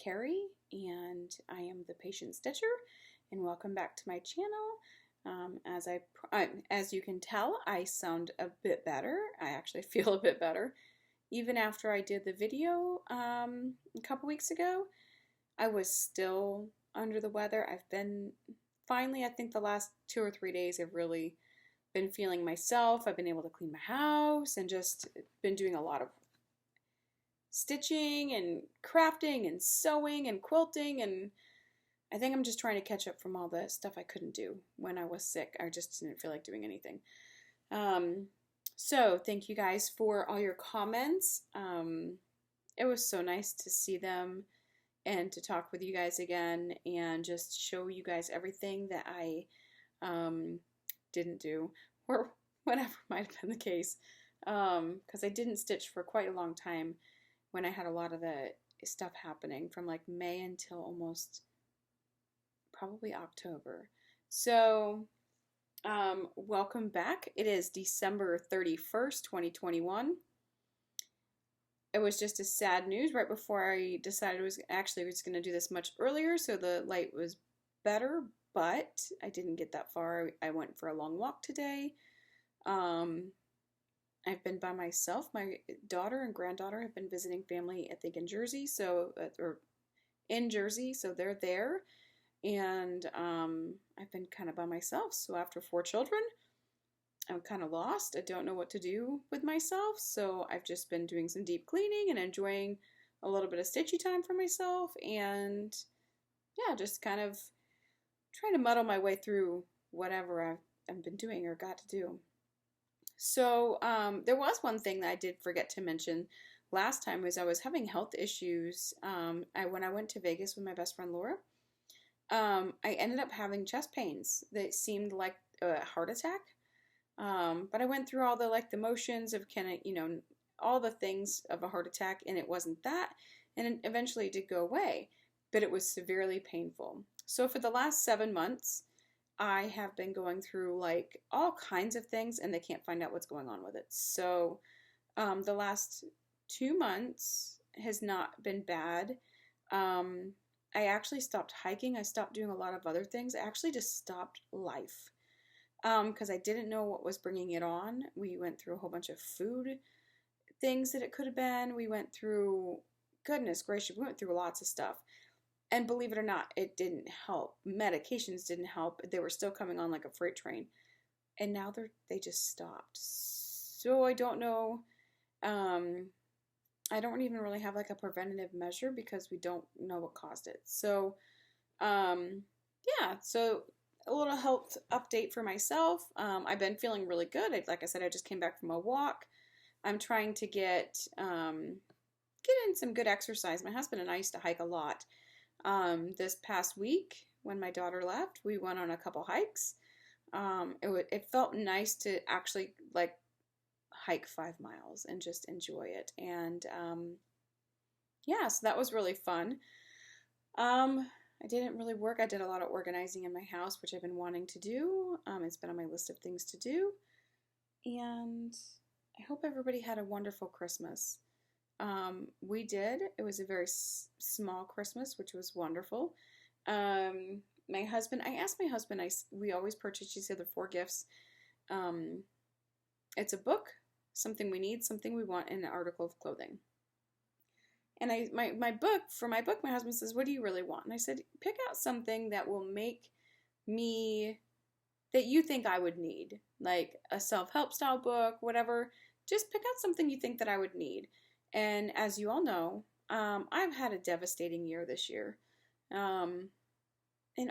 Carrie, and I am the Patient Stitcher, and welcome back to my channel. As you can tell, I sound a bit better. I actually feel a bit better. Even after I did the video a couple weeks ago, I was still under the weather. I've been, finally, I think the last 2 or 3 days I've really been feeling myself. I've been able to clean my house and just been doing a lot of stitching and crafting and sewing and quilting, and I think I'm just trying to catch up from all the stuff I couldn't do when I was sick. I just didn't feel like doing anything. So thank you guys for all your comments. It was so nice to see them and to talk with you guys again and just show you guys everything that I didn't do, or whatever might have been the case, because I didn't stitch for quite a long time when I had a lot of the stuff happening from like May until almost probably October. So welcome back. It is December 31st, 2021. It was just a sad news right before I decided I was going to do this much earlier, so the light was better, but I didn't get that far. I went for a long walk today. I've been by myself. My daughter and granddaughter have been visiting family, I think, in Jersey, or in Jersey, so they're there. And I've been kind of by myself. So after 4 children, I'm kind of lost. I don't know what to do with myself. So I've just been doing some deep cleaning and enjoying a little bit of stitchy time for myself. And yeah, just kind of trying to muddle my way through whatever I've been doing or got to do. So there was one thing that I did forget to mention last time, was I was having health issues. When I went to Vegas with my best friend Laura, I ended up having chest pains that seemed like a heart attack. But I went through all the motions of all the things of a heart attack, and it wasn't that. And eventually it did go away, but it was severely painful. So for the last 7 months, I have been going through all kinds of things, and they can't find out what's going on with it. So the last 2 months has not been bad. I actually stopped hiking. I stopped doing a lot of other things. I actually just stopped life because I didn't know what was bringing it on. We went through a whole bunch of food things that it could have been. We went through, goodness gracious, we went through lots of stuff. And believe it or not, it didn't help. Medications didn't help. They were still coming on like a freight train. And now they just stopped. So I don't know. I don't even really have a preventative measure because we don't know what caused it. So, yeah. So a little health update for myself. I've been feeling really good. Like I said, I just came back from a walk. I'm trying to get in some good exercise. My husband and I used to hike a lot. This past week, when my daughter left, we went on a couple hikes. It felt nice to actually hike 5 miles and just enjoy it. And yeah, so that was really fun. I didn't really work. I did a lot of organizing in my house, which I've been wanting to do. It's been on my list of things to do. And I hope everybody had a wonderful Christmas. We did. It was a very small Christmas, which was wonderful. My husband, I asked my husband, we always purchase each other 4 gifts. It's a book, something we need, something we want, and an article of clothing. And my book, my husband says, what do you really want? And I said, pick out something that will make me, that you think I would need, like a self-help style book, whatever. Just pick out something you think that I would need. And as you all know, I've had a devastating year this year. And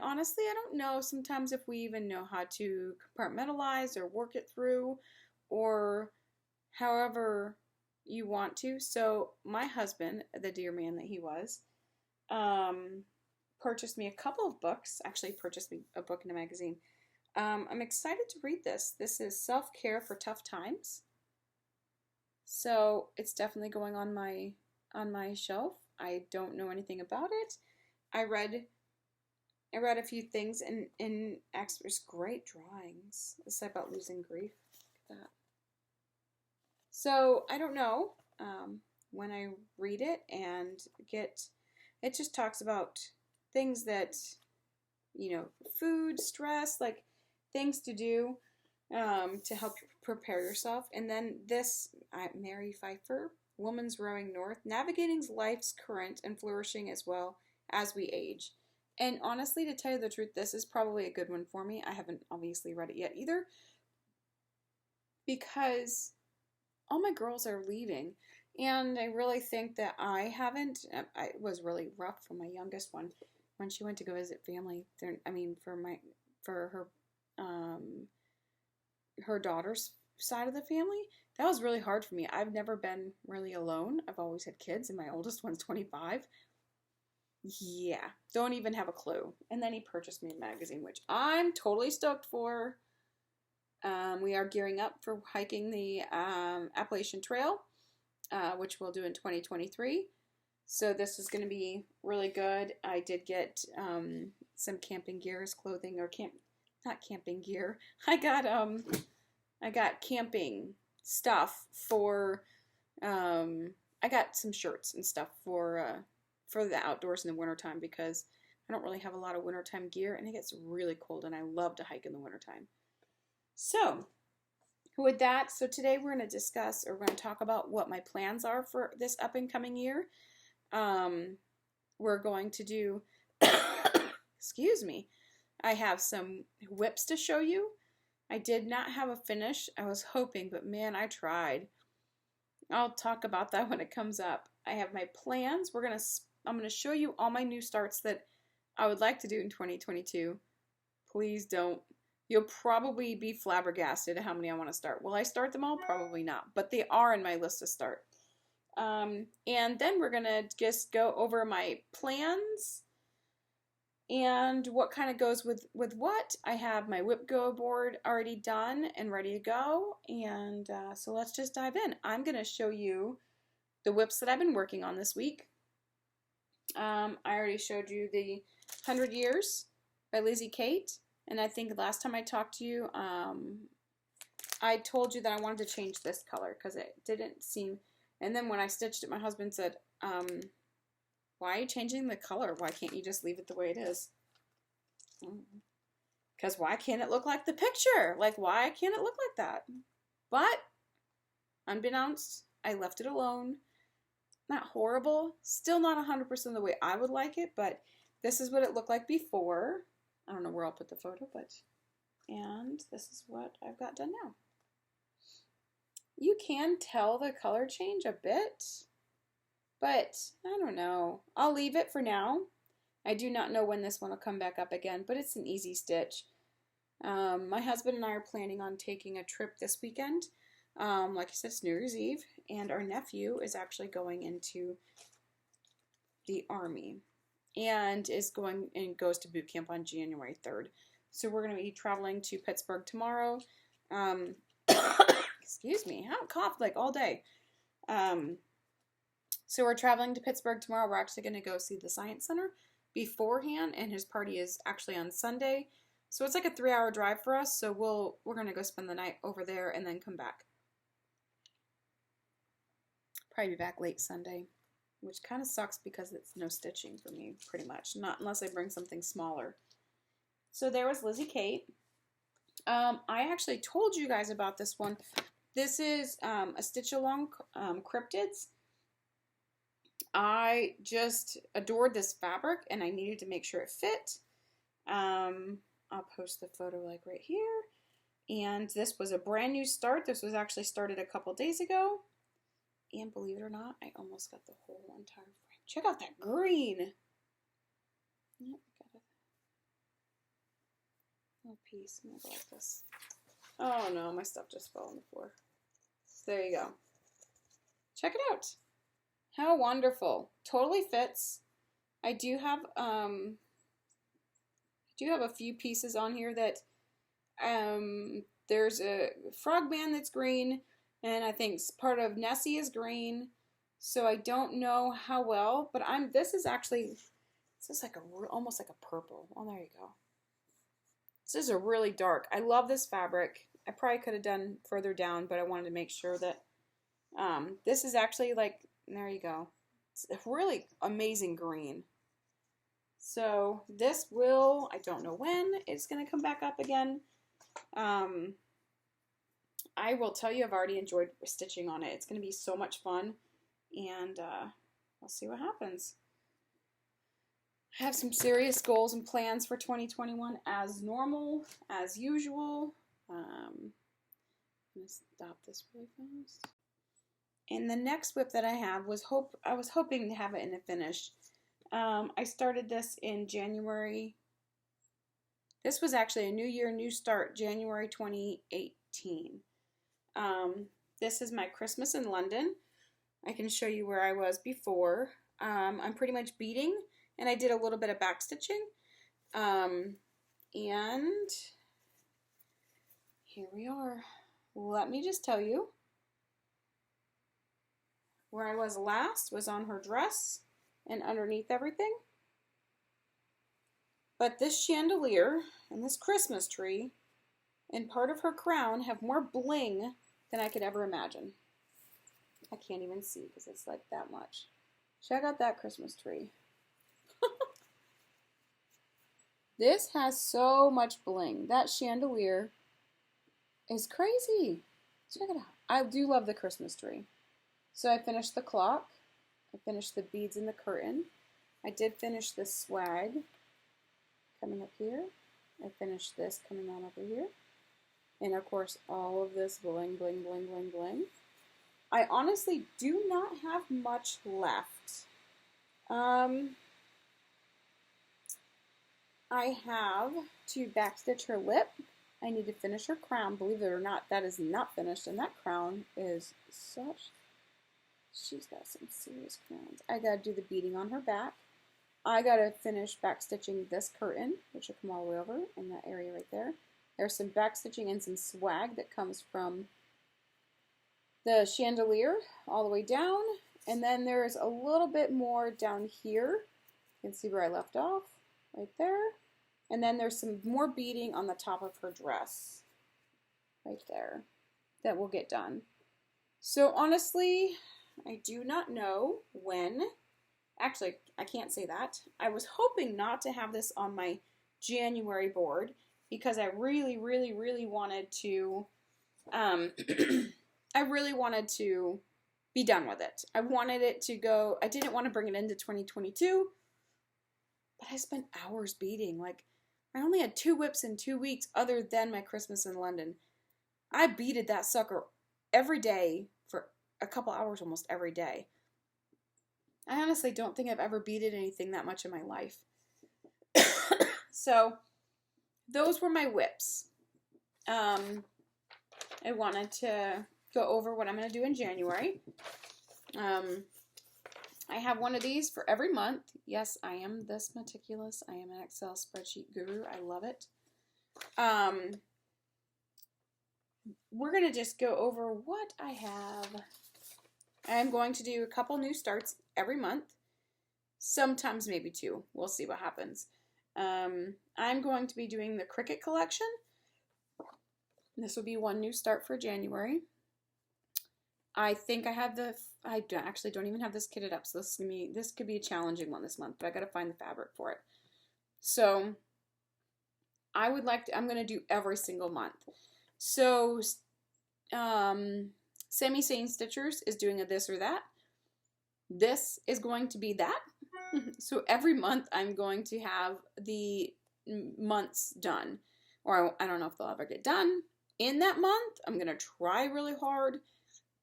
honestly, I don't know sometimes if we even know how to compartmentalize or work it through, or however you want to. So my husband, the dear man that he was, purchased me a couple of books, actually purchased me a book in a magazine. I'm excited to read this. This is Self-Care for Tough Times. So it's definitely going on my shelf. I don't know anything about it. I read a few things, and there's great drawings. This is about losing grief. Look at that. So I don't know when I read it and get it just talks about things that, you know, food, stress, like things to do to help you prepare yourself. And then this, Mary Pfeiffer, Woman's Rowing North, Navigating Life's Current and Flourishing as Well as We Age. And honestly, to tell you the truth, this is probably a good one for me. I haven't obviously read it yet either, because all my girls are leaving. And I really think that I haven't. It was really rough for my youngest one when she went to go visit family. For her daughter's side of the family, that was really hard for me. I've never been really alone. I've always had kids, and my oldest one's 25. Yeah, don't even have a clue. And then he purchased me a magazine, which I'm totally stoked for. We are gearing up for hiking the Appalachian Trail, which we'll do in 2023. So this is going to be really good. I did get some camping gear as clothing, or not camping gear. I got camping stuff for. I got some shirts and stuff for the outdoors in the wintertime, because I don't really have a lot of wintertime gear, and it gets really cold, and I love to hike in the wintertime. So, with that, so today we're going to discuss, or we're going to talk about what my plans are for this up and coming year. We're going to do, excuse me, I have some WIPs to show you. I did not have a finish. I was hoping, but man, I tried. I'll talk about that when it comes up. I have my plans. I'm going to show you all my new starts that I would like to do in 2022. Please don't. You'll probably be flabbergasted at how many I want to start. Will I start them all? Probably not, but they are in my list to start. And then we're going to just go over my plans and what kind of goes with what. I have my WIPGO board already done and ready to go. And so let's just dive in. I'm going to show you the WIPs that I've been working on this week. I already showed you the 100 Years by Lizzy Kate. And I think last time I talked to you, I told you that I wanted to change this color because it didn't seem. And then when I stitched it, my husband said, why are you changing the color? Why can't you just leave it the way it is? Because why can't it look like the picture? Like, why can't it look like that? But, unbeknownst, I left it alone. Not horrible. Still not 100% the way I would like it, but this is what it looked like before. I don't know where I'll put the photo, and this is what I've got done now. You can tell the color change a bit, but I don't know. I'll leave it for now. I do not know when this one will come back up again, but it's an easy stitch. My husband and I are planning on taking a trip this weekend. Like I said, it's New Year's Eve, and our nephew is actually going into the Army. And goes to boot camp on January 3rd. So we're going to be traveling to Pittsburgh tomorrow. Excuse me, I haven't coughed like all day. So we're traveling to Pittsburgh tomorrow. We're actually going to go see the Science Center beforehand, and his party is actually on Sunday. So it's like a 3-hour drive for us. So we're going to go spend the night over there and then come back. Probably be back late Sunday, which kind of sucks because it's no stitching for me, pretty much. Not unless I bring something smaller. So there was Lizzy Kate. I actually told you guys about this one. This is a stitch-along cryptids. I just adored this fabric, and I needed to make sure it fit. I'll post the photo like right here. And this was a brand new start. This was actually started a couple days ago. And believe it or not, I almost got the whole entire frame. Check out that green. Yep, got a little piece. I'm gonna go like this. Oh no, my stuff just fell on the floor. There you go. Check it out. How wonderful. Totally fits. I do have a few pieces on here that there's a frogman that's green. And I think part of Nessie is green, so I don't know how well. But this is like almost like a purple. Oh, there you go. This is a really dark. I love this fabric. I probably could have done further down, but I wanted to make sure that this is actually like, there you go. It's a really amazing green. So this will, I don't know when it's going to come back up again. I will tell you, I've already enjoyed stitching on it. It's going to be so much fun, and we'll see what happens. I have some serious goals and plans for 2021 as normal, as usual. I'm going to stop this really fast. And the next WIP that I have was I was hoping to have it in the finish. I started this in January. This was actually a new year, new start, January 2018. This is my Christmas in London. I can show you where I was before. I'm pretty much beading, and I did a little bit of back stitching. And here we are. Let me just tell you, where I was last was on her dress and underneath everything. But this chandelier and this Christmas tree and part of her crown have more bling than I could ever imagine. I can't even see because it's like that much. Check out that Christmas tree. This has so much bling. That chandelier is crazy. Check it out. I do love the Christmas tree. So I finished the clock. I finished the beads in the curtain. I did finish the swag coming up here. I finished this coming on over here. And of course, all of this bling, bling, bling, bling, bling. I honestly do not have much left. I have to backstitch her lip. I need to finish her crown. Believe it or not, that is not finished. And that crown is such... She's got some serious crowns. I gotta do the beading on her back. I gotta finish backstitching this curtain, which will come all the way over in that area right there. There's some backstitching and some swag that comes from the chandelier all the way down. And then there's a little bit more down here. You can see where I left off, right there. And then there's some more beading on the top of her dress, right there, that will get done. So honestly, I do not know when. Actually, I can't say that. I was hoping not to have this on my January board because I really, really, really wanted to, I really wanted to be done with it. I wanted it to go, I didn't want to bring it into 2022, but I spent hours beading. Like, I only had 2 WIPs in 2 weeks other than my Christmas in London. I beaded that sucker every day for a couple hours almost every day. I honestly don't think I've ever beaded anything that much in my life. So, those were my WIPs. I wanted to go over what I'm going to do in January. I have one of these for every month. Yes, I am this meticulous. I am an Excel spreadsheet guru. I love it. We're going to just go over what I have. I'm going to do a couple new starts every month. Sometimes maybe 2. We'll see what happens. I'm going to be doing the Cricut collection. This will be one new start for January. I think I have actually don't even have this kitted up, so this could be a challenging one this month, but I got to find the fabric for it. So I'm going to do every single month. So Sane Stitchers is doing a this or that. This is going to be that. So every month I'm going to have the months done. Or I don't know if they'll ever get done in that month. I'm going to try really hard.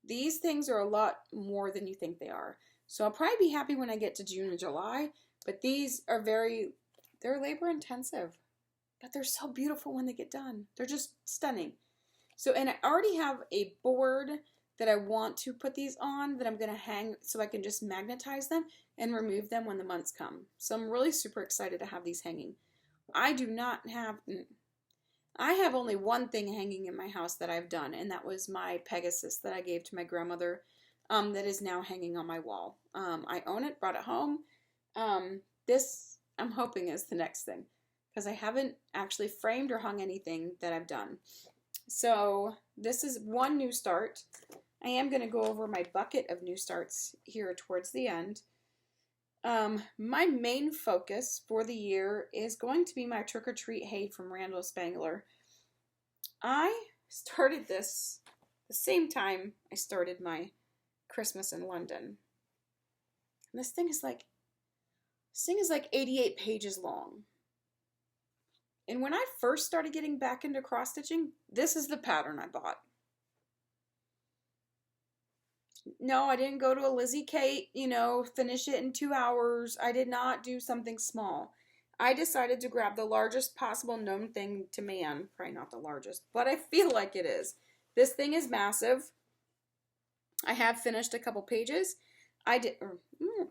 These things are a lot more than you think they are. So I'll probably be happy when I get to June and July. But these are they're labor intensive. But they're so beautiful when they get done. They're just stunning. So, and I already have a board that I want to put these on that I'm going to hang so I can just magnetize them and remove them when the months come. So I'm really super excited to have these hanging. I have only one thing hanging in my house that I've done, and that was my Pegasus that I gave to my grandmother that is now hanging on my wall. I own it, brought it home. This, I'm hoping, is the next thing because I haven't actually framed or hung anything that I've done. So this is one new start. I am going to go over my bucket of new starts here towards the end. My main focus for the year is going to be my Trick or Treat HAED from Randal Spangler. I started this the same time I started my Christmas in London. And this thing is like 88 pages long. And when I first started getting back into cross stitching, this is the pattern I bought. No, I didn't go to a Lizzy Kate, finish it in 2 hours. I did not do something small. I decided to grab the largest possible known thing to man. Probably not the largest, but I feel like it is. This thing is massive. I have finished a couple pages. I did, or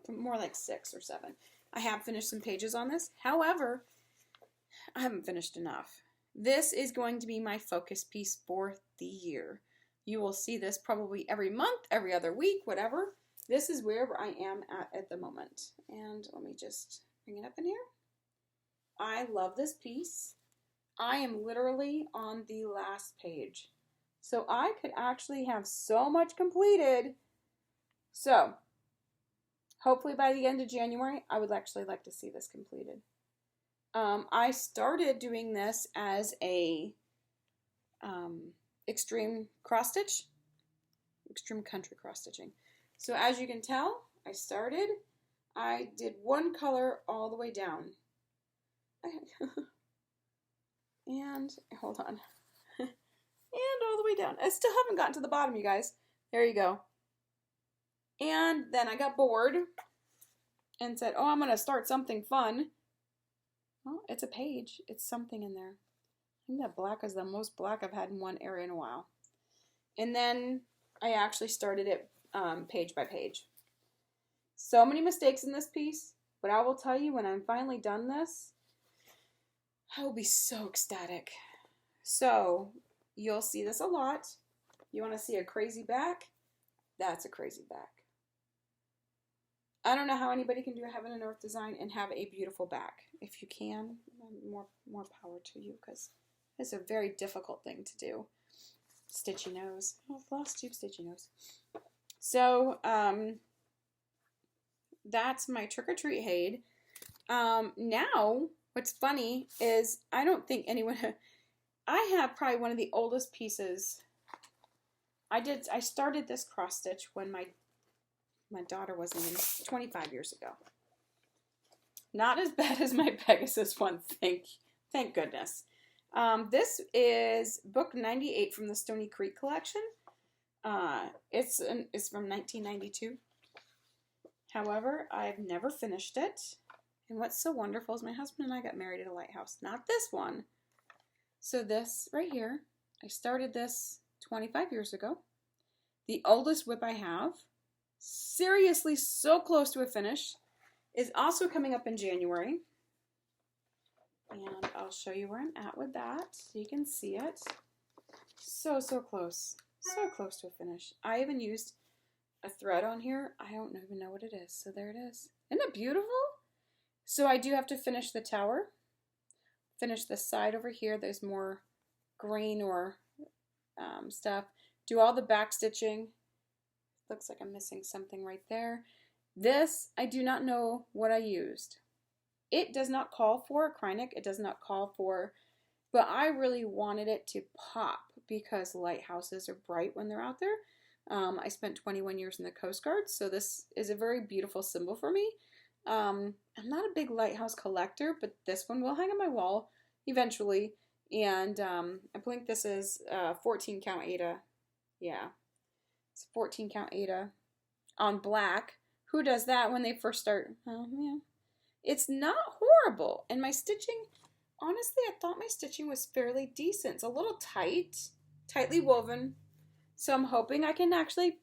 more like 6 or 7. I have finished some pages on this. However, I haven't finished enough. This is going to be my focus piece for the year. You will see this probably every month, every other week, whatever. This is where I am at the moment. And let me just bring it up in here. I love this piece. I am literally on the last page. So I could actually have so much completed. So hopefully by the end of January, I would actually like to see this completed. I started doing this as a extreme cross stitch, extreme country cross stitching. So as you can tell, I did one color all the way down. And hold on. And all the way down. I still haven't gotten to the bottom, you guys. There you go. And then I got bored and said, oh, I'm going to start something fun. Well, it's a page. It's something in there. I think that black is the most black I've had in one area in a while. And then I actually started it page by page. So many mistakes in this piece, but I will tell you when I'm finally done this, I will be so ecstatic. So you'll see this a lot. You want to see a crazy back? That's a crazy back. I don't know how anybody can do a heaven and earth design and have a beautiful back. If you can, more power to you, because it's a very difficult thing to do. Stitchy nose. Oh, Flosstube stitchy nose. So, that's my Trick or Treat HAED. Now, what's funny is I don't think anyone... I have probably one of the oldest pieces. I started this cross stitch when my daughter was in 25 years ago. Not as bad as my Pegasus one, thank goodness. This is book 98 from the Stony Creek collection. It's from 1992. However, I've never finished it. And what's so wonderful is my husband and I got married at a lighthouse. Not this one. So this right here, I started this 25 years ago. The oldest WIP I have, seriously so close to a finish, is also coming up in January. And I'll show you where I'm at with that so you can see it. So close. So close to a finish. I even used a thread on here. I don't even know what it is. So there it is. Isn't it beautiful? So I do have to finish the tower. Finish the side over here. There's more green or stuff. Do all the back stitching. Looks like I'm missing something right there. This, I do not know what I used. It does not call for Kreinik. It does not call for, but I really wanted it to pop because lighthouses are bright when they're out there. I spent 21 years in the Coast Guard, so this is a very beautiful symbol for me. I'm not a big lighthouse collector, but this one will hang on my wall eventually. And I believe this is 14 count Ada. Yeah, it's 14 count Ada on black. Who does that when they first start? Oh, yeah. It's not horrible. And my stitching, honestly, I thought my stitching was fairly decent. It's a little tight, tightly woven. So I'm hoping I can actually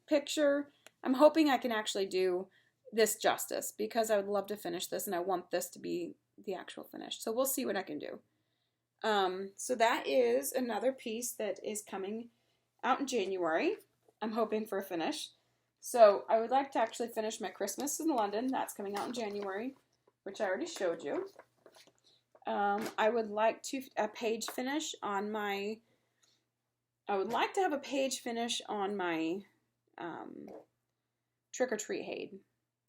do this justice because I would love to finish this and I want this to be the actual finish. So we'll see what I can do. So that is another piece that is coming out in January. I'm hoping for a finish. So I would like to actually finish my Christmas in London. That's coming out in January, which I already showed you. I would like to have a page finish on my Trick or Treat HAED.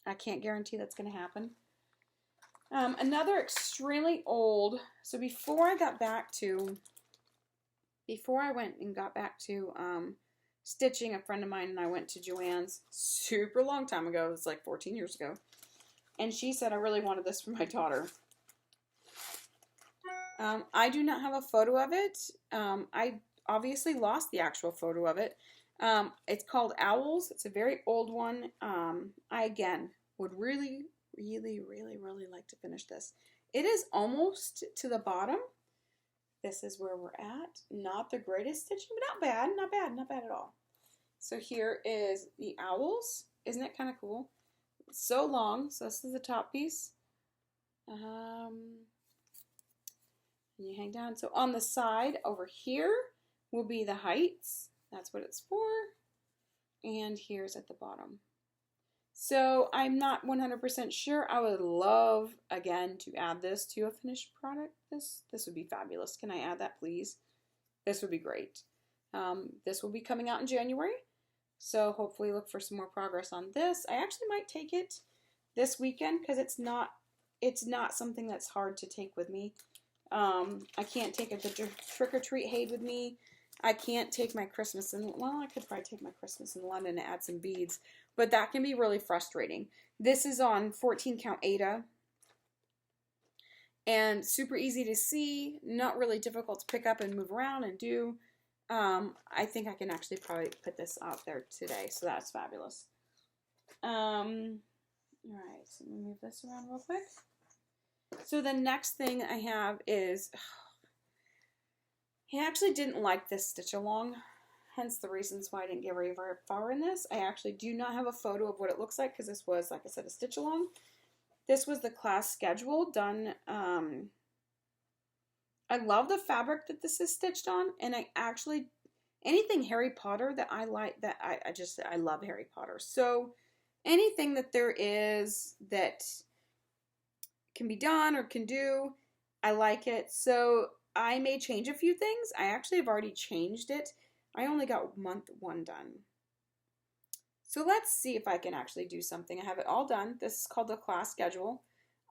I can't guarantee that's going to happen. Another extremely old, so before I went and got back to stitching, a friend of mine and I went to Joann's super long time ago. It was like 14 years ago. And she said, I really wanted this for my daughter. I do not have a photo of it. I obviously lost the actual photo of it. It's called Owls. It's a very old one. I, again, would really, really, really, really like to finish this. It is almost to the bottom. This is where we're at. Not the greatest stitching, but not bad, not bad, not bad at all. So here is the Owls. Isn't it kind of cool? It's so long. So this is the top piece. And you hang down. So on the side over here will be the heights. That's what it's for. And here's at the bottom. So I'm not 100% sure. I would love, again, to add this to a finished product. This would be fabulous. Can I add that, please? This would be great. This will be coming out in January. So hopefully look for some more progress on this. I actually might take it this weekend because it's not something that's hard to take with me. I can't take the trick-or-treat HAED with me. I can't take my Christmas in, well, I could probably take my Christmas in London and add some beads, but that can be really frustrating. This is on 14 count Aida, and super easy to see, not really difficult to pick up and move around and do. I think I can actually probably put this out there today, so that's fabulous. All right, so let me move this around real quick. So the next thing I have is, he actually didn't like this stitch along, hence the reasons why I didn't get very far in this. I actually do not have a photo of what it looks like because this was, like I said, a stitch along. This was the class schedule done. I love the fabric that this is stitched on, and I actually, anything Harry Potter that I like, that I love Harry Potter. So anything that there is that can be done or can do, I like it. So I may change a few things. I actually have already changed it. I only got month 1 done. So let's see if I can actually do something. I have it all done. This is called the class schedule.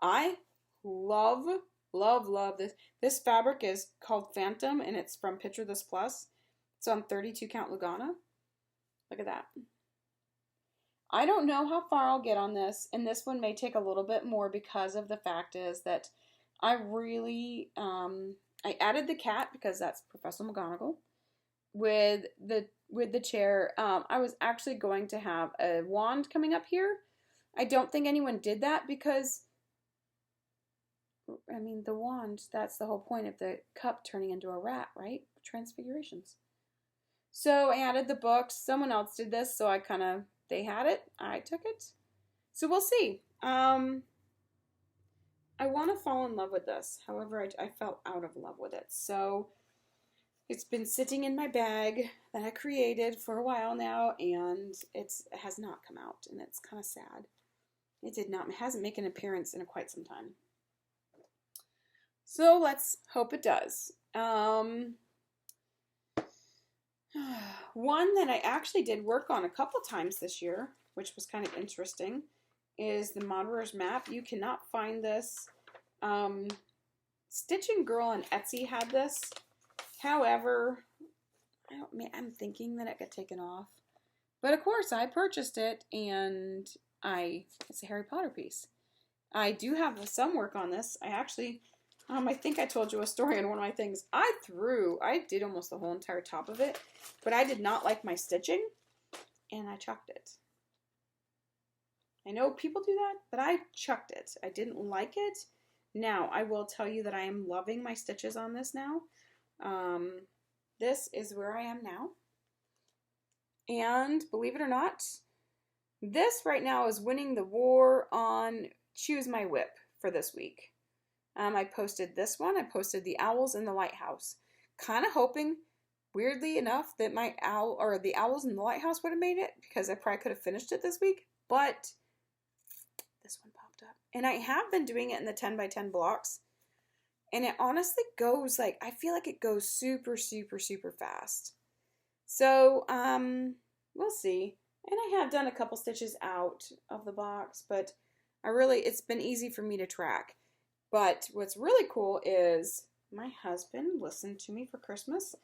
I love, love, love this. This fabric is called Phantom, and it's from Picture This Plus. It's on 32 count Lugana. Look at that. I don't know how far I'll get on this, and this one may take a little bit more because of the fact is that I really, I added the cat because that's Professor McGonagall with the chair. I was actually going to have a wand coming up here. I don't think anyone did that because, I mean, the wand, that's the whole point of the cup turning into a rat, right? Transfigurations. So I added the books. Someone else did this, so they had it. I took it. So we'll see. I want to fall in love with this. However, I felt out of love with it. So it's been sitting in my bag that I created for a while now, and it has not come out, and it's kind of sad. It hasn't made an appearance in quite some time. So let's hope it does. One that I actually did work on a couple times this year, which was kind of interesting, is the Marauders Map. You cannot find this. Stitching Girl on Etsy had this. However, I'm thinking that it got taken off. But of course, I purchased it, and it's a Harry Potter piece. I do have some work on this. I actually, I think I told you a story on one of my things. I did almost the whole entire top of it, but I did not like my stitching, and I chucked it. I know people do that, but I chucked it. I didn't like it. Now, I will tell you that I am loving my stitches on this now. This is where I am now. And believe it or not, this right now is winning the war on Choose My WIP for this week. I posted this one. I posted the Owls in the Lighthouse. Kind of hoping, weirdly enough, that the Owls in the Lighthouse would have made it, because I probably could have finished it this week. But this one popped up. And I have been doing it in the 10 by 10 blocks. And it honestly goes, I feel like it goes super, super, super fast. So, we'll see. And I have done a couple stitches out of the box, but it's been easy for me to track. But what's really cool is my husband listened to me for Christmas.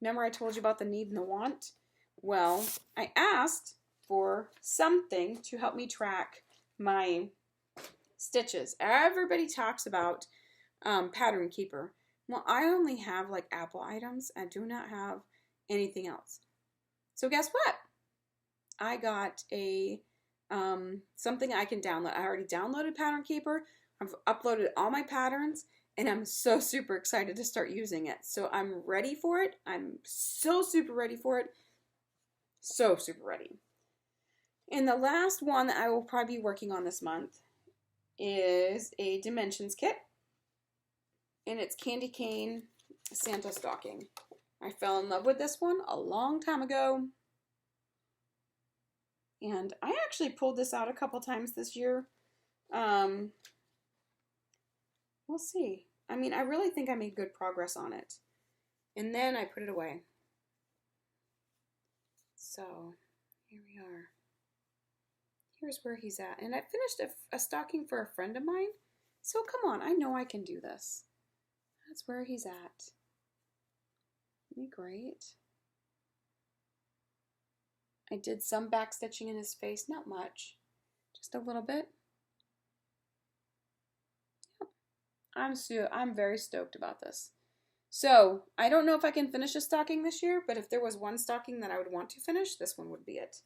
Remember I told you about the need and the want? Well, I asked for something to help me track my stitches. Everybody talks about Pattern Keeper. Well, I only have like Apple items. I do not have anything else. So guess what? I got a something I can download. I already downloaded Pattern Keeper. I've uploaded all my patterns, and I'm so super excited to start using it. So I'm ready for it. I'm so super ready for it. So super ready. And the last one that I will probably be working on this month is a Dimensions kit. And it's Candy Cane Santa Stocking. I fell in love with this one a long time ago. And I actually pulled this out a couple times this year. We'll see. I mean, I really think I made good progress on it. And then I put it away. So, here we are. Here's where he's at. And I finished a stocking for a friend of mine. So come on, I know I can do this. That's where he's at. Isn't he great? I did some back stitching in his face, not much, just a little bit. Yep. I'm very stoked about this. So I don't know if I can finish a stocking this year, but if there was one stocking that I would want to finish, this one would be it.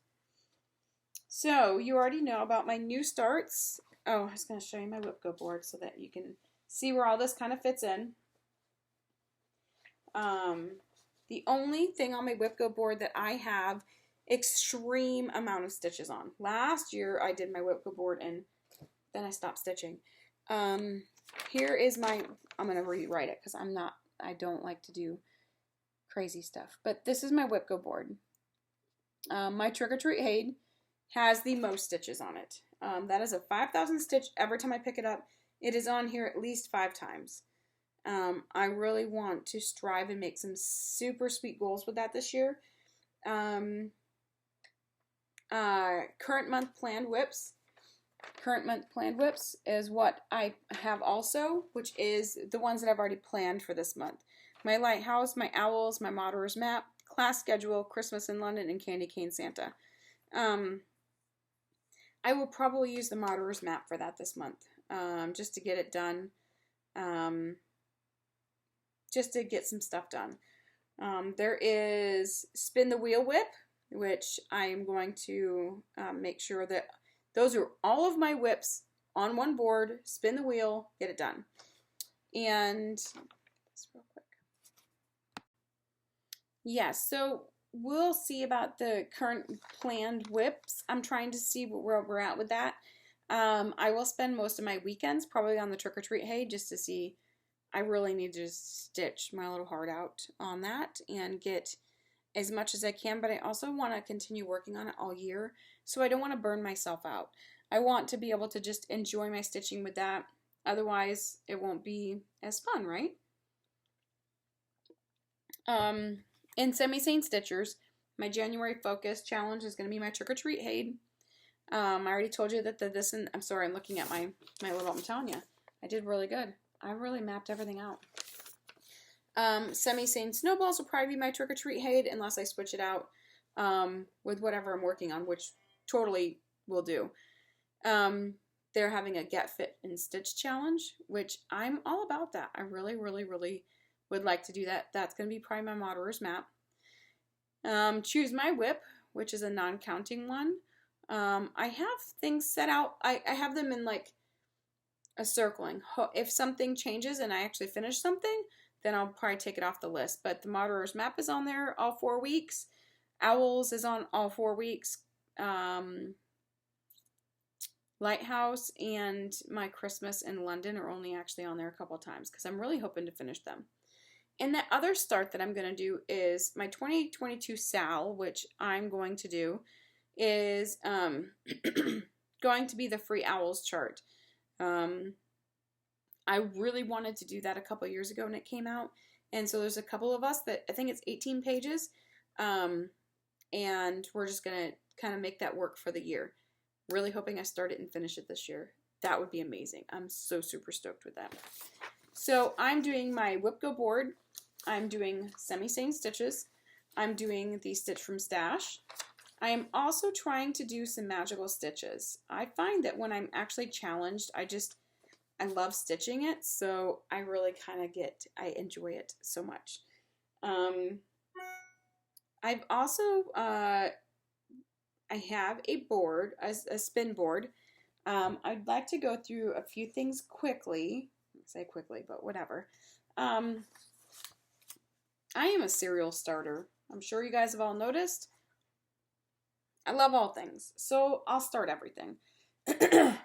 So you already know about my new starts. Oh, I was going to show you my WIPGO board so that you can see where all this kind of fits in. The only thing on my WIPGO board that I have extreme amount of stitches on. Last year I did my WIPGO board and then I stopped stitching. Here is my, I'm going to rewrite it because I don't like to do crazy stuff. But this is my WIPGO board. My Trick or Treat HAED has the most stitches on it. That is a 5,000 stitch every time I pick it up. It is on here at least 5 times. I really want to strive and make some super sweet goals with that this year. Current month planned WIPs. Current month planned WIPs is what I have also, which is the ones that I've already planned for this month. My Lighthouse, my Owls, my Marauders Map, Class Schedule, Christmas in London, and Candy Cane Santa. I will probably use the Marauders Map for that this month, just to get it done, just to get some stuff done. There is Spin the Wheel WIP, which I am going to make sure that those are all of my WIPs on one board. Spin the wheel, get it done. And this real quick. Yes, so we'll see about the current planned WIPs. I'm trying to see where we're at with that. I will spend most of my weekends probably on the Trick or Treat HAED just to see. I really need to stitch my little heart out on that and get as much as I can, but I also want to continue working on it all year, so I don't want to burn myself out. I want to be able to just enjoy my stitching with that. Otherwise, it won't be as fun, right? In Sane Stitchers, my January focus challenge is going to be my Trick or Treat HAED. I already told you that I'm sorry, I'm looking at my little, I'm telling you, I did really good. I really mapped everything out. Sane Snowballs will probably be my Trick or Treat HAED unless I switch it out with whatever I'm working on, which totally will do. They're having a Get Fit and Stitch challenge, which I'm all about that. I really, really, really would like to do that. That's going to be probably my Marauders Map. Choose My WIP, which is a non-counting one. I have things set out. I have them in like a circling. If something changes and I actually finish something, then I'll probably take it off the list. But the Marauders Map is on there all 4 weeks. Owls is on all 4 weeks. Lighthouse and my Christmas in London are only actually on there a couple times because I'm really hoping to finish them. And the other start that I'm going to do is my 2022 SAL, which I'm going to do, is going to be the Free Owls chart. I really wanted to do that a couple years ago when it came out. And so there's a couple of us that, I think it's 18 pages. and we're just going to kind of make that work for the year. Really hoping I start it and finish it this year. That would be amazing. I'm so super stoked with that. So I'm doing my WIPGO board. I'm doing semi-sane stitches. I'm doing the stitch from stash. I am also trying to do some magical stitches. I find that when I'm actually challenged, I love stitching it, so I really kind of I enjoy it so much. I've also, I have a board, a spin board. I'd like to go through a few things quickly. I say quickly, but whatever. I am a serial starter. I'm sure you guys have all noticed. I love all things, so I'll start everything.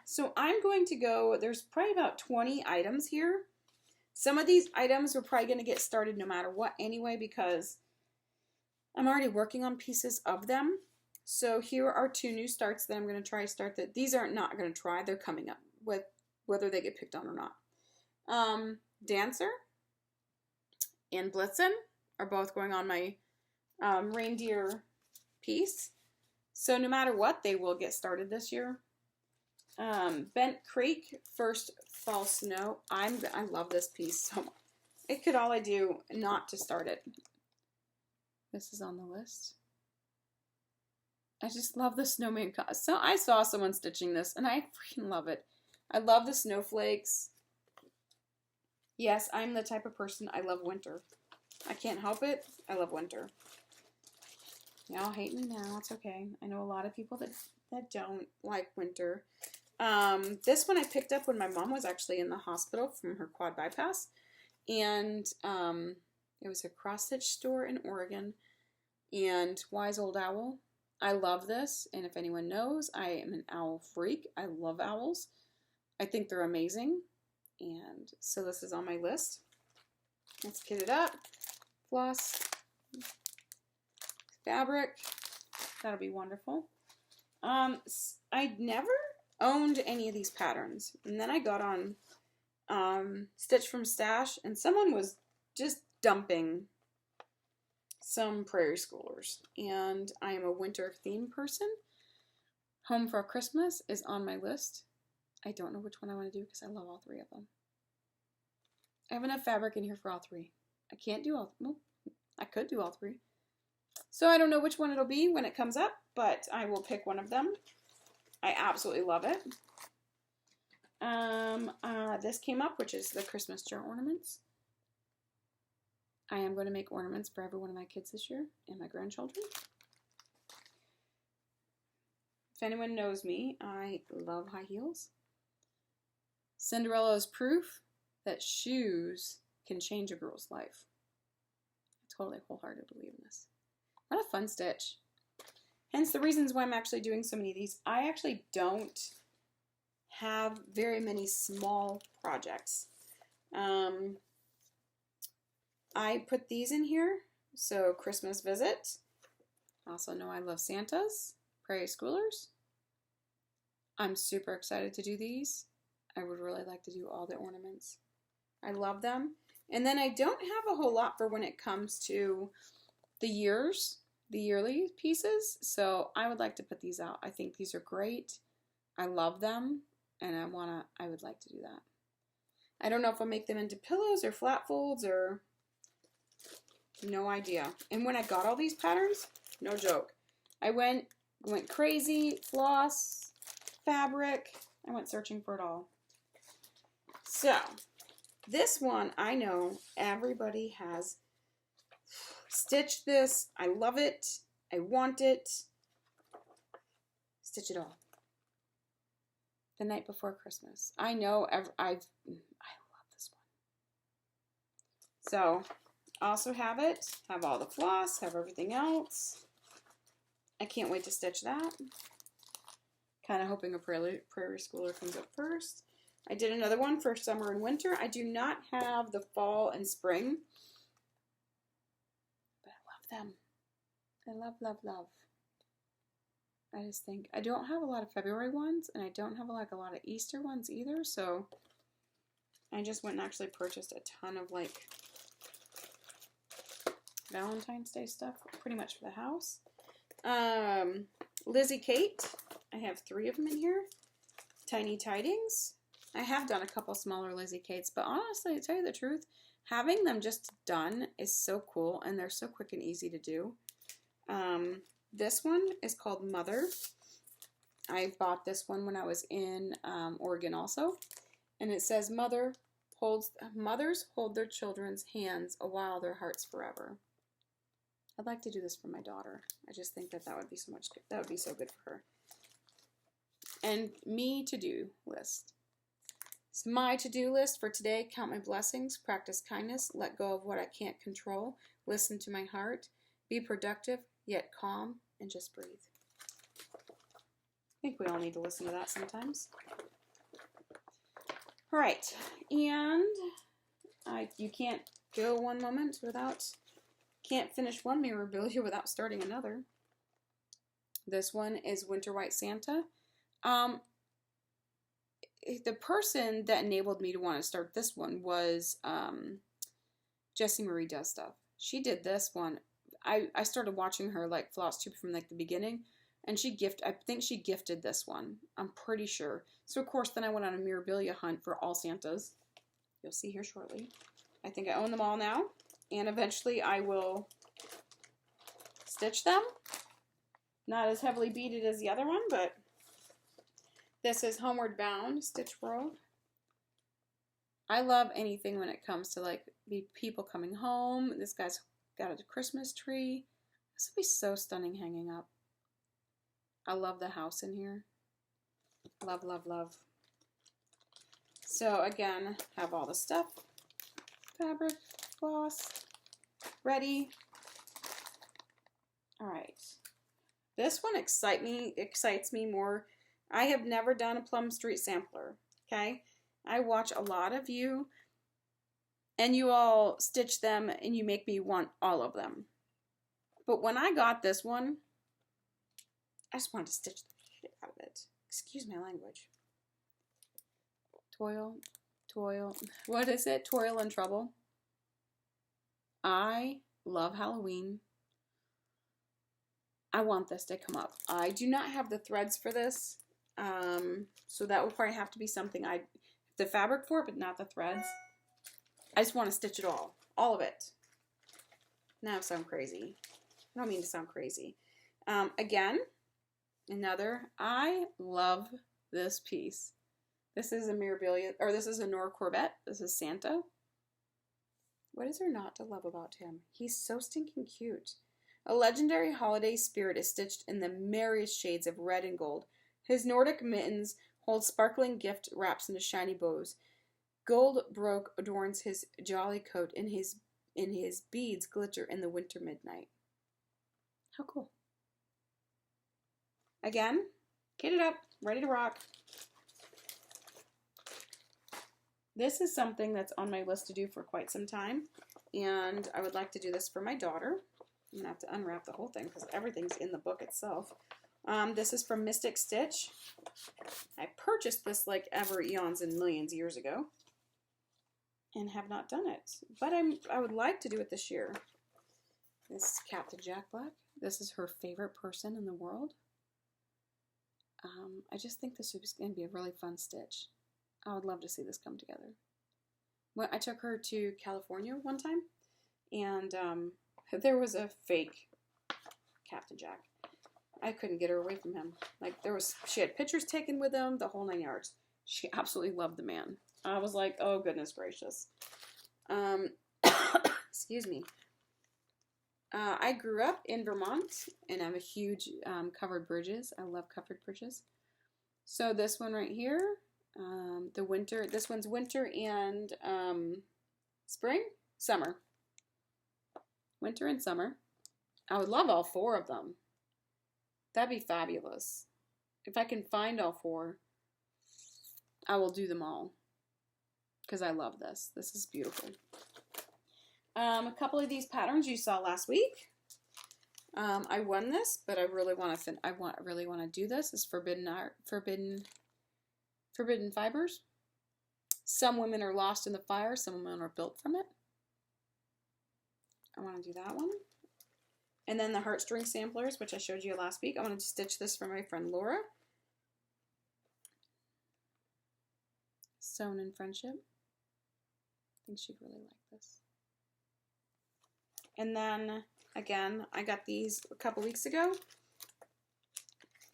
So I'm going to go, there's probably about 20 items here. Some of these items are probably going to get started no matter what anyway, because I'm already working on pieces of them. So here are 2 new starts that I'm going to try to start. That these aren't not going to try, they're coming up with whether they get picked on or not. Dancer and Blitzen are both going on my reindeer piece. So no matter what, they will get started this year. Bent Creek, First Fall Snow. I love this piece so much. It could all I do not to start it. This is on the list. I just love the snowman. So I saw someone stitching this and I freaking love it. I love the snowflakes. Yes, I'm the type of person, I love winter. I can't help it. I love winter. Y'all hate me now. It's okay. I know a lot of people that don't like winter. This one I picked up when my mom was actually in the hospital from her quad bypass. And it was a cross-stitch store in Oregon. And Wise Old Owl. I love this. And if anyone knows, I am an owl freak. I love owls. I think they're amazing. And so this is on my list. Let's kit it up. Floss. Fabric. That'll be wonderful. I'd never owned any of these patterns. And then I got on Stitch from Stash, and someone was just dumping some prairie schoolers. And I am a winter theme person. Home for Christmas is on my list. I don't know which one I want to do because I love all 3 of them. I have enough fabric in here for all 3. I can't do all, well, I could do all 3. So I don't know which one it'll be when it comes up, but I will pick one of them. I absolutely love it. This came up, which is the Christmas jar ornaments. I am going to make ornaments for every one of my kids this year and my grandchildren. If anyone knows me, I love high heels. Cinderella is proof that shoes can change a girl's life. I totally wholeheartedly believe in this. What a fun stitch. Hence the reasons why I'm actually doing so many of these. I actually don't have very many small projects. I put these in here. So Christmas Visit. Also know I love Santas. Prairie Schoolers. I'm super excited to do these. I would really like to do all the ornaments. I love them. And then I don't have a whole lot for when it comes to the yearly pieces. So I would like to put these out. I think these are great. I love them. And I would like to do that. I don't know if I'll make them into pillows or flat folds or no idea. And when I got all these patterns, no joke, I went crazy, floss, fabric. I went searching for it all. So this one, I know everybody has stitched this. I love it. I want it. Stitch it all. The Night Before Christmas. I know I love this one. So also have it. Have all the floss. Have everything else. I can't wait to stitch that. Kind of hoping a prairie schooler comes up first. I did another one for summer and winter. I do not have the fall and spring. But I love them. I love, love, love. I just think I don't have a lot of February ones, and I don't have a lot of Easter ones either, so I just went and actually purchased a ton of like Valentine's Day stuff, pretty much for the house. Lizzy Kate. I have 3 of them in here. Tiny Tidings. I have done a couple smaller Lizzy Kates, but honestly, to tell you the truth, having them just done is so cool, and they're so quick and easy to do. This one is called Mother. I bought this one when I was in Oregon also, and it says mothers hold their children's hands a while their hearts forever. I'd like to do this for my daughter. I just think that would be so much good. That would be so good for her. And me to-do list. It's my to-do list for today. Count my blessings, practice kindness, let go of what I can't control, listen to my heart, be productive, yet calm, and just breathe. I think we all need to listen to that sometimes. All right, and you can't go one moment without, can't finish one Mirabilia without starting another. This one is Winter White Santa. The person that enabled me to want to start this one was Jessie Marie Does Stuff. She did this one. I started watching her like Flosstube from like the beginning, and I think she gifted this one. I'm pretty sure. So of course then I went on a Mirabilia hunt for all Santas. You'll see here shortly. I think I own them all now, and eventually I will stitch them. Not as heavily beaded as the other one, but this is Homeward Bound, Stitch World. I love anything when it comes to like people coming home. This guy's got a Christmas tree. This would be so stunning hanging up. I love the house in here. Love, love, love. So again, have all the stuff. Fabric, floss, ready. All right. This one excites me more. I have never done a Plum Street sampler, okay? I watch a lot of you, and you all stitch them, and you make me want all of them. But when I got this one, I just wanted to stitch the shit out of it. Excuse my language. Toil, what is it? Toil and Trouble. I love Halloween. I want this to come up. I do not have the threads for this, so that will probably have to be something the fabric for it, but not the threads. I just want to stitch it all of it. Now I sound crazy. I don't mean to sound crazy. Again, I love this piece. This is a Mirabilia, or this is a Nora Corbett. This is Santa. What is there not to love about him? He's so stinking cute. A legendary holiday spirit is stitched in the merriest shades of red and gold. His Nordic mittens hold sparkling gift wraps into shiny bows. Gold broke adorns his jolly coat, and his beads glitter in the winter midnight. How cool. Again, kitted up, ready to rock. This is something that's on my list to do for quite some time, and I would like to do this for my daughter. I'm going to have to unwrap the whole thing because everything's in the book itself. This is from Mystic Stitch. I purchased this like ever eons and millions years ago and have not done it, but I would like to do it this year. This is Captain Jack Black. This is her favorite person in the world. I just think this is going to be a really fun stitch. I would love to see this come together. Well, I took her to California one time, and there was a fake Captain Jack. I couldn't get her away from him. Like, she had pictures taken with him, the whole 9 yards. She absolutely loved the man. I was like, oh goodness gracious. Excuse me. I grew up in Vermont, and I'm a huge covered bridges. I love covered bridges. So this one right here, this one's winter and summer. Winter and summer. I would love all 4 of them. That'd be fabulous. If I can find all 4, I will do them all. Because I love this. This is beautiful. A couple of these patterns you saw last week. I won this, but I really want to do this. It's Forbidden Fibers. Some women are lost in the fire. Some women are built from it. I want to do that one. And then the heartstring samplers, which I showed you last week. I wanted to stitch this for my friend Laura. Sewn in Friendship. I think she'd really like this. And then, again, I got these a couple weeks ago.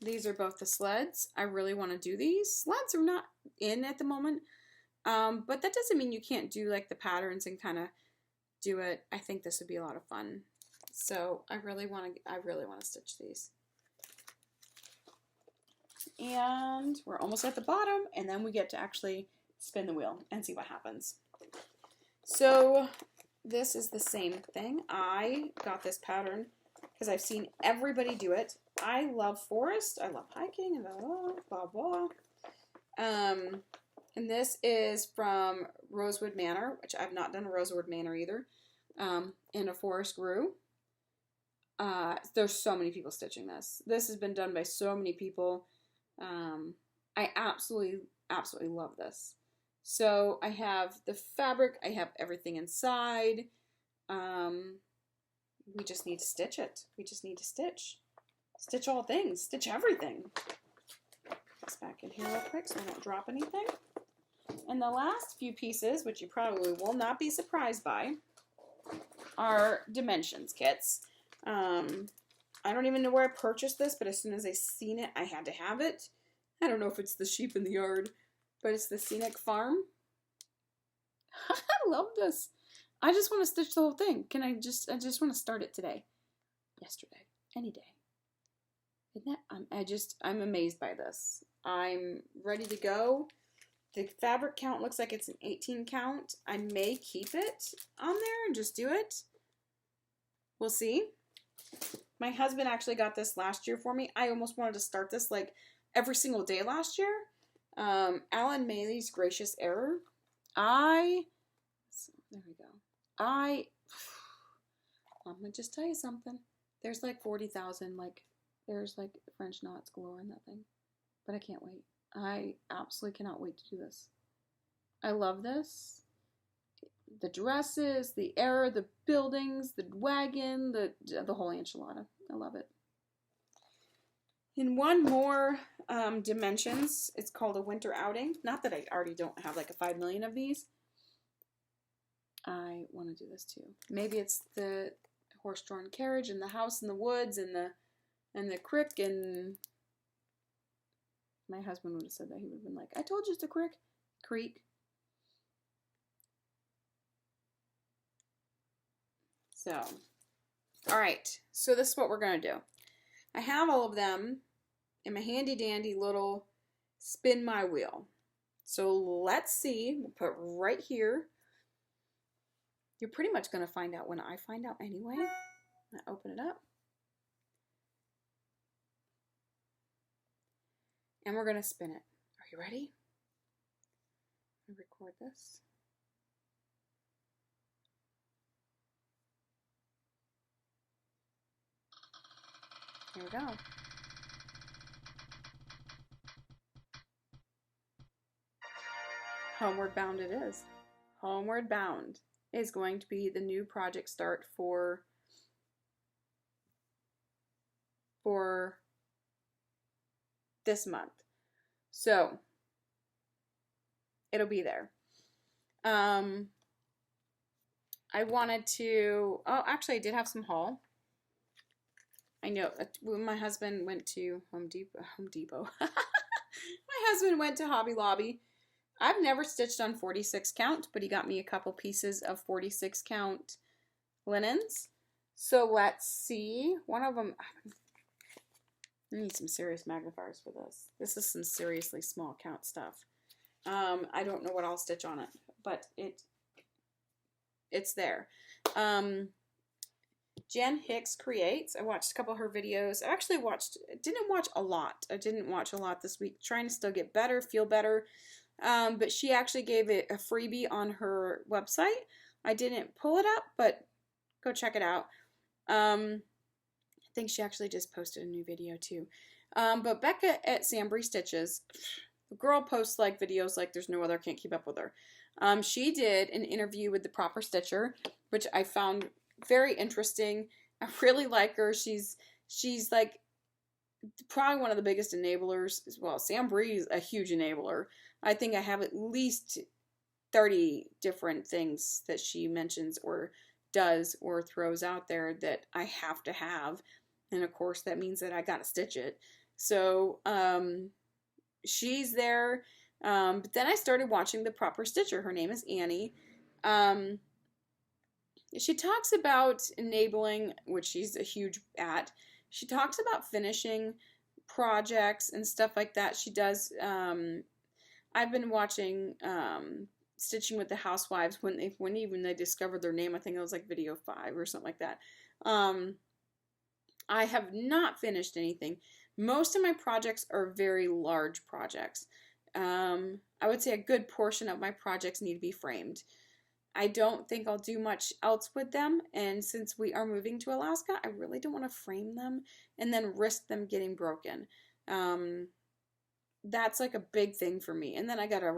These are both the sleds. I really want to do these. Sleds are not in at the moment, but that doesn't mean you can't do like the patterns and kind of do it. I think this would be a lot of fun. So I really want to stitch these. And we're almost at the bottom, and then we get to actually spin the wheel and see what happens. So this is the same thing. I got this pattern because I've seen everybody do it. I love forest. I love hiking and blah, blah, blah. And this is from Rosewood Manor, which I've not done a Rosewood Manor either, in a forest rue. There's so many people stitching this. This has been done by so many people. I absolutely love this. So I have the fabric, I have everything inside. We just need to stitch it. We just need to stitch. Stitch all things. Stitch everything. Put this back in here real quick so I don't drop anything. And the last few pieces, which you probably will not be surprised by, are dimensions kits. I don't even know where I purchased this, but as soon as I seen it, I had to have it. I don't know if it's the sheep in the yard, but it's the Scenic Farm. I love this. I just want to stitch the whole thing. I just want to start it today. Yesterday. Any day. Isn't that? I'm amazed by this. I'm ready to go. The fabric count looks like it's an 18 count. I may keep it on there and just do it. We'll see. My husband actually got this last year for me. I almost wanted to start this like every single day last year. Alan Maley's Gracious Error. There we go. I'm gonna just tell you something. There's like 40,000, there's like French knots galore in that thing. But I can't wait. I absolutely cannot wait to do this. I love this. The dresses, the error, the buildings, the wagon, the whole enchilada. I love it. In one more dimensions, it's called a winter outing. Not that I already don't have like a 5 million of these. I want to do this too. Maybe it's the horse-drawn carriage and the house in the woods and the creek, and my husband would have said that. He would have been like, I told you it's a creek. So, all right. So this is what we're going to do. I have all of them in my handy dandy little spin my wheel. So let's see. We'll put right here. You're pretty much going to find out when I find out anyway. I open it up. And we're going to spin it. Are you ready? Let me record this. Here we go. Homeward Bound it is. Homeward Bound is going to be the new project start for this month. So it'll be there. I wanted to, actually I did have some haul. I know when my husband went to Home Depot. My husband went to Hobby Lobby. I've never stitched on 46 count, but he got me a couple pieces of 46 count linens. So let's see. One of them, I need some serious magnifiers for this. This is some seriously small count stuff. I don't know what I'll stitch on it, but it's there. Jen Hicks Creates. I watched a couple of her videos. I actually didn't watch a lot. I didn't watch a lot this week, trying to still get better, feel better. But she actually gave it a freebie on her website. I didn't pull it up, but go check it out. I think she actually just posted a new video too. But Becca at Sambry Stitches, the girl posts like videos like there's no other, can't keep up with her. She did an interview with the Proper Stitcher, which I found very interesting. I really like her. She's like probably one of the biggest enablers as well. Sam Bree's a huge enabler. I think I have at least 30 different things that she mentions or does or throws out there that I have to have. And of course, that means that I got to stitch it. So she's there. But then I started watching the proper stitcher. Her name is Annie. She talks about enabling, which she's a huge at. She talks about finishing projects and stuff like that. She does. I've been watching Stitching with the Housewives when they discovered their name. I think it was like video 5 or something like that. I have not finished anything. Most of my projects are very large projects. I would say a good portion of my projects need to be framed. I don't think I'll do much else with them, and since we are moving to Alaska, I really don't want to frame them and then risk them getting broken. That's like a big thing for me. And then I gotta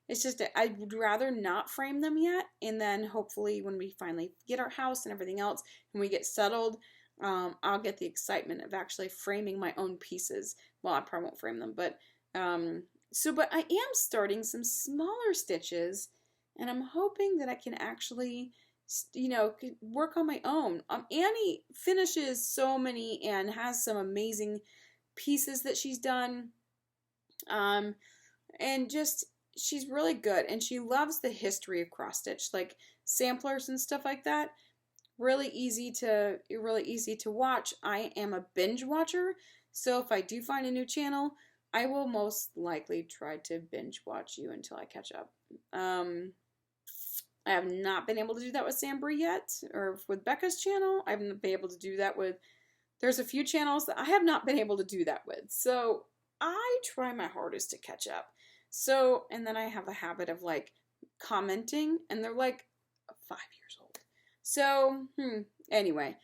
it's just I'd rather not frame them yet, and then hopefully when we finally get our house and everything else and we get settled, I'll get the excitement of actually framing my own pieces. Well, I probably won't frame them, but but I am starting some smaller stitches, and I'm hoping that I can actually, work on my own. Annie finishes so many and has some amazing pieces that she's done. And just, she's really good, and she loves the history of cross stitch, like samplers and stuff like that. Really easy to watch. I am a binge watcher, so if I do find a new channel, I will most likely try to binge watch you until I catch up. I have not been able to do that with Sam Bree yet, or with Becca's channel. I haven't been able to do that with, there's a few channels that I have not been able to do that with. So I try my hardest to catch up. So, and then I have a habit of like commenting, and they're like 5 years old. So, anyway,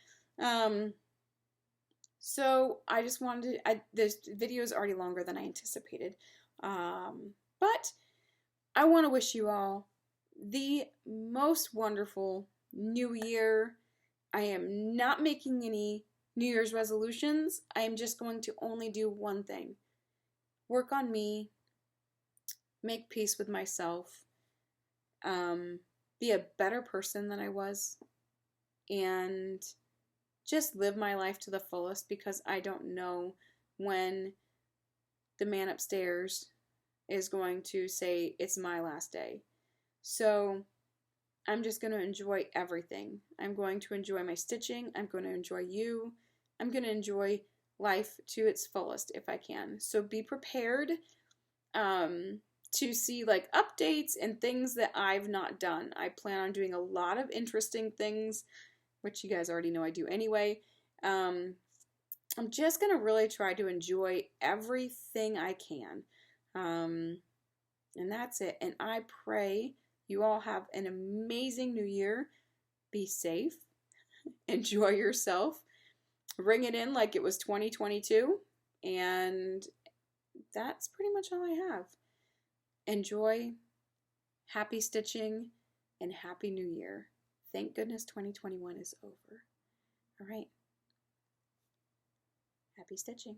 so I just wanted to, this video is already longer than I anticipated, but I want to wish you all the most wonderful new year. I am not making any New Year's resolutions. I am just going to only do one thing. Work on me, make peace with myself, be a better person than I was, and just live my life to the fullest, because I don't know when the man upstairs is going to say it's my last day. So I'm just going to enjoy everything. I'm going to enjoy my stitching. I'm going to enjoy you. I'm going to enjoy life to its fullest if I can. So be prepared to see like updates and things that I've not done. I plan on doing a lot of interesting things, which you guys already know I do anyway. I'm just going to really try to enjoy everything I can. And that's it. And I pray you all have an amazing new year. Be safe. Enjoy yourself. Ring it in like it was 2022. And that's pretty much all I have. Enjoy. Happy stitching. And Happy New Year. Thank goodness 2021 is over. All right. Happy stitching.